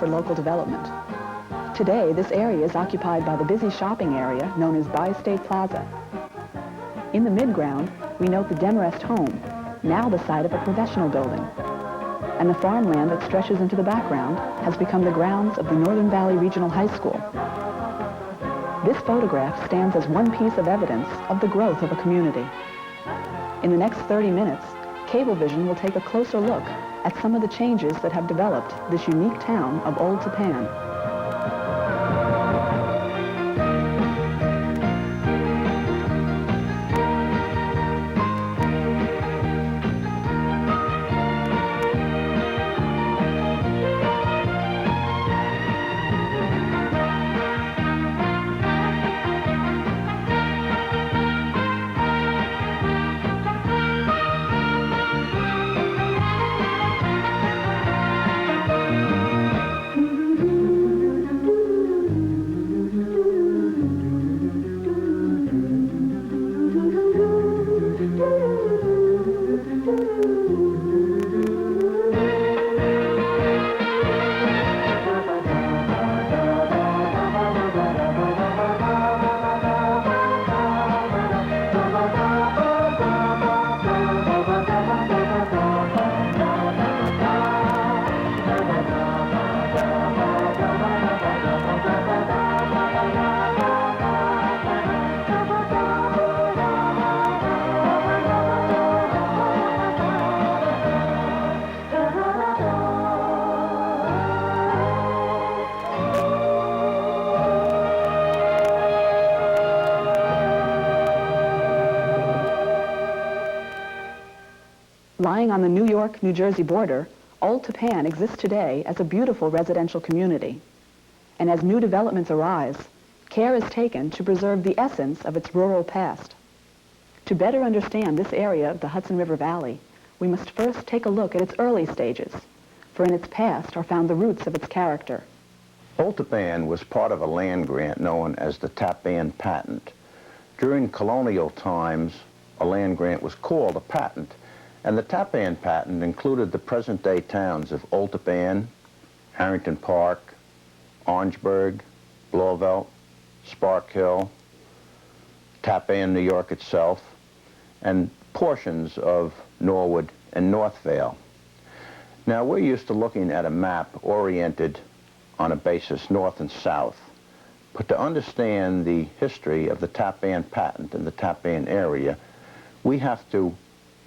for local development. Today, this area is occupied by the busy shopping area known as Bi-State Plaza. In the midground, we note the Demarest home, now the site of a professional building. And the farmland that stretches into the background has become the grounds of the Northern Valley Regional High School. This photograph stands as one piece of evidence of the growth of a community. In the next 30 minutes, CableVision will take a closer look at some of the changes that have developed this unique town of Old Tappan. Lying on the New York-New Jersey border, Old Tappan exists today as a beautiful residential community. And as new developments arise, care is taken to preserve the essence of its rural past. To better understand this area of the Hudson River Valley, we must first take a look at its early stages, for in its past are found the roots of its character. Old Tappan was part of a land grant known as the Tappan Patent. During colonial times, a land grant was called a patent, and the Tappan Patent included the present-day towns of Old Tappan, Harrington Park, Orangeburg, Blauvelt, Spark Hill, Tappan, New York itself, and portions of Norwood and Northvale. Now, we're used to looking at a map oriented on a basis north and south, but to understand the history of the Tappan Patent in the Tappan area, we have to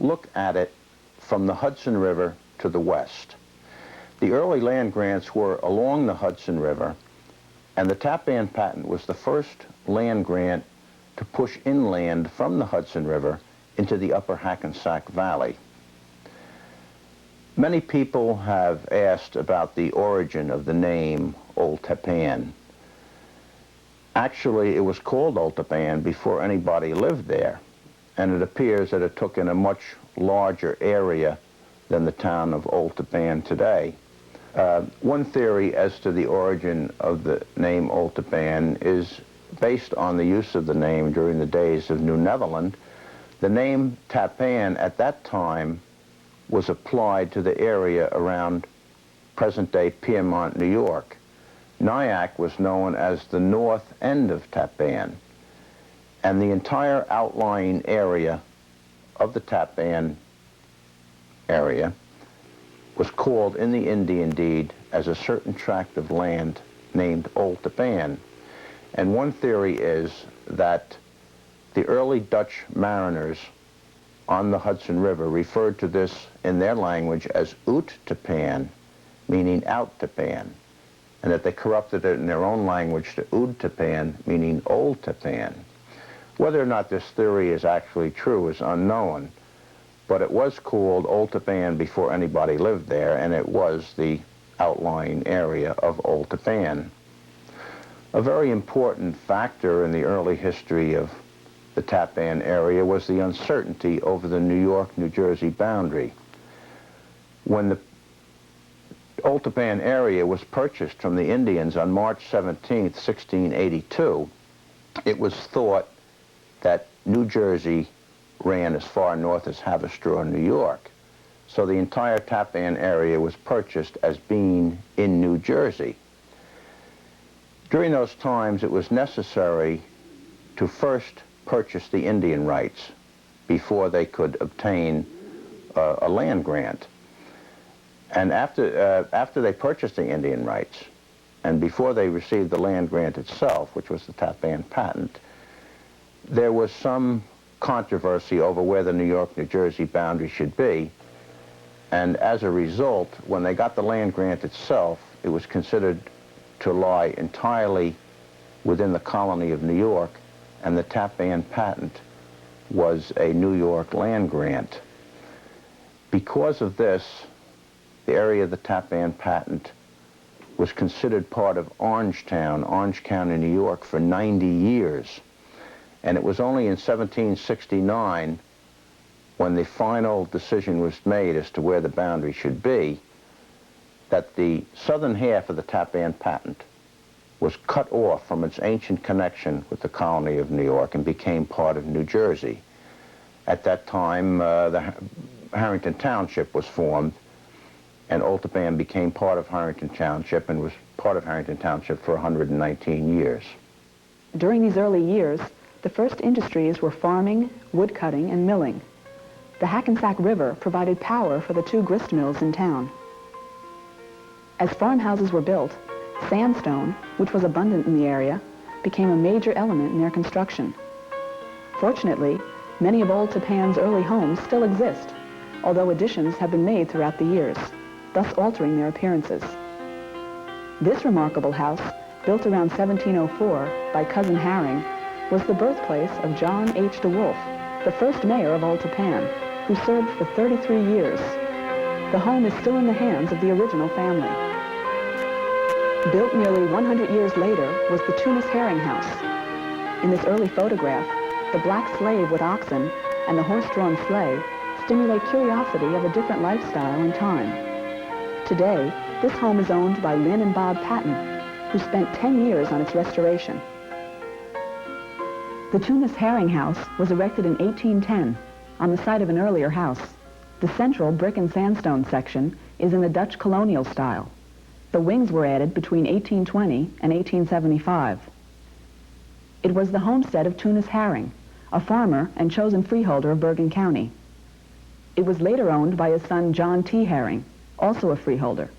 look at it from the Hudson River to the west. The early land grants were along the Hudson River, and the Tappan Patent was the first land grant to push inland from the Hudson River into the upper Hackensack Valley. Many people have asked about the origin of the name Old Tappan. Actually, it was called Old Tappan before anybody lived there, and it appears that it took in a much larger area than the town of Old Tappan today. One theory as to the origin of the name Old Tappan is based on the use of the name during the days of New Netherland. The name Tappan at that time was applied to the area around present-day Piedmont, New York. Nyack was known as the north end of Tappan, and the entire outlying area of the Tappan area was called in the Indian deed as a certain tract of land named Old Tappan. And one theory is that the early Dutch mariners on the Hudson River referred to this in their language as Oot Tappan, meaning out Tappan, and that they corrupted it in their own language to Oud Tappan, meaning Old Tappan. Whether or not this theory is actually true is unknown, but it was called Old Tappan before anybody lived there, and it was the outlying area of Old Tappan. A very important factor in the early history of the Tappan area was the uncertainty over the New York-New Jersey boundary. When the Old Tappan area was purchased from the Indians on March 17th, 1682, it was thought that New Jersey ran as far north as Haverstraw, New York. So the entire Tappan area was purchased as being in New Jersey. During those times, it was necessary to first purchase the Indian rights before they could obtain a land grant. And after they purchased the Indian rights, and before they received the land grant itself, which was the Tappan patent, there was some controversy over where the New York-New Jersey boundary should be. And as a result, when they got the land grant itself, it was considered to lie entirely within the colony of New York, and the Tappan patent was a New York land grant. Because of this, the area of the Tappan patent was considered part of Orange County, New York, for 90 years. And it was only in 1769, when the final decision was made as to where the boundary should be, that the southern half of the Tappan patent was cut off from its ancient connection with the colony of New York and became part of New Jersey. At that time, the Harrington Township was formed, and Old Tappan became part of Harrington Township and was part of Harrington Township for 119 years. During these early years, the first industries were farming, woodcutting, and milling. The Hackensack River provided power for the 2 grist mills in town. As farmhouses were built, sandstone, which was abundant in the area, became a major element in their construction. Fortunately, many of Old Tappan's early homes still exist, although additions have been made throughout the years, thus altering their appearances. This remarkable house, built around 1704 by Cousin Haring, was the birthplace of John H. DeWolf, the first mayor of Old Tappan, who served for 33 years. The home is still in the hands of the original family. Built nearly 100 years later was the Tunis Herring House. In this early photograph, the black slave with oxen and the horse-drawn sleigh stimulate curiosity of a different lifestyle and time. Today, this home is owned by Lynn and Bob Patton, who spent 10 years on its restoration. The Tunis Herring House was erected in 1810 on the site of an earlier house. The central brick and sandstone section is in the Dutch colonial style. The wings were added between 1820 and 1875. It was the homestead of Tunis Haring, a farmer and chosen freeholder of Bergen County. It was later owned by his son John T. Haring, also a freeholder.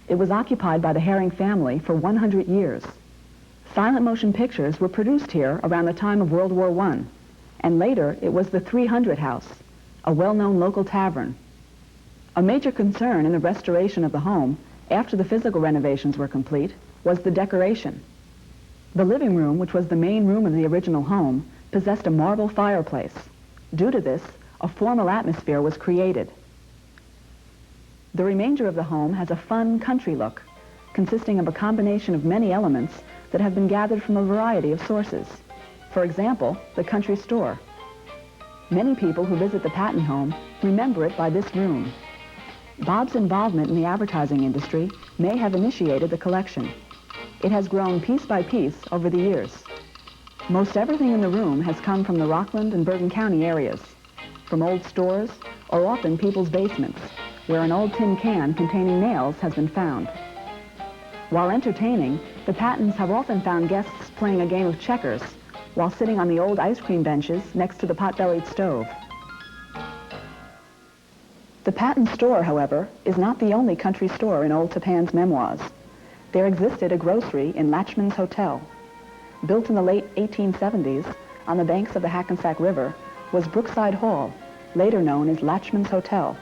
It was occupied by the Haring family for 100 years. Silent motion pictures were produced here around the time of World War I, and later it was the 300 House, a well-known local tavern. A major concern in the restoration of the home, after the physical renovations were complete, was the decoration. The living room, which was the main room of the original home, possessed a marble fireplace. Due to this, a formal atmosphere was created. The remainder of the home has a fun country look, consisting of a combination of many elements that have been gathered from a variety of sources. For example, the country store. Many people who visit the Patton home remember it by this room. Bob's involvement in the advertising industry may have initiated the collection. It has grown piece by piece over the years. Most everything in the room has come from the Rockland and Bergen County areas, from old stores or often people's basements, where an old tin can containing nails has been found. While entertaining, the Pattons have often found guests playing a game of checkers while sitting on the old ice cream benches next to the pot-bellied stove. The Patton store, however, is not the only country store in Old Tappan's memoirs. There existed a grocery in Latchman's Hotel. Built in the late 1870s on the banks of the Hackensack River was Brookside Hall, later known as Latchman's Hotel.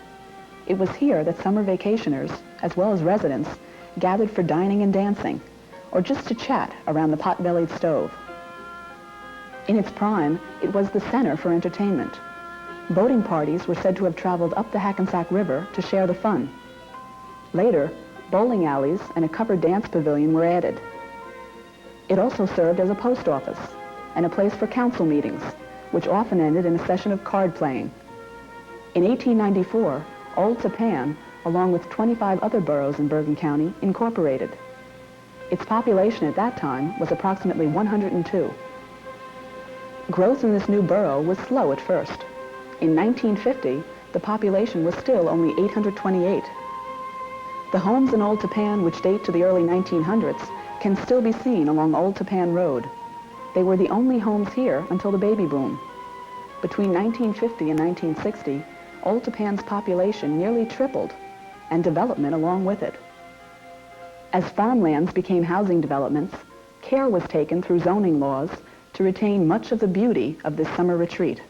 It was here that summer vacationers, as well as residents, gathered for dining and dancing, or just to chat around the pot-bellied stove. In its prime, it was the center for entertainment. Boating parties were said to have traveled up the Hackensack River to share the fun. Later, bowling alleys and a covered dance pavilion were added. It also served as a post office and a place for council meetings, which often ended in a session of card playing. In 1894, Old Tappan, along with 25 other boroughs in Bergen County, incorporated. Its population at that time was approximately 102. Growth in this new borough was slow at first. In 1950, the population was still only 828. The homes in Old Tappan, which date to the early 1900s, can still be seen along Old Tappan Road. They were the only homes here until the baby boom. Between 1950 and 1960, Old Tappan's population nearly tripled, and development along with it. As farmlands became housing developments, care was taken through zoning laws to retain much of the beauty of this summer retreat.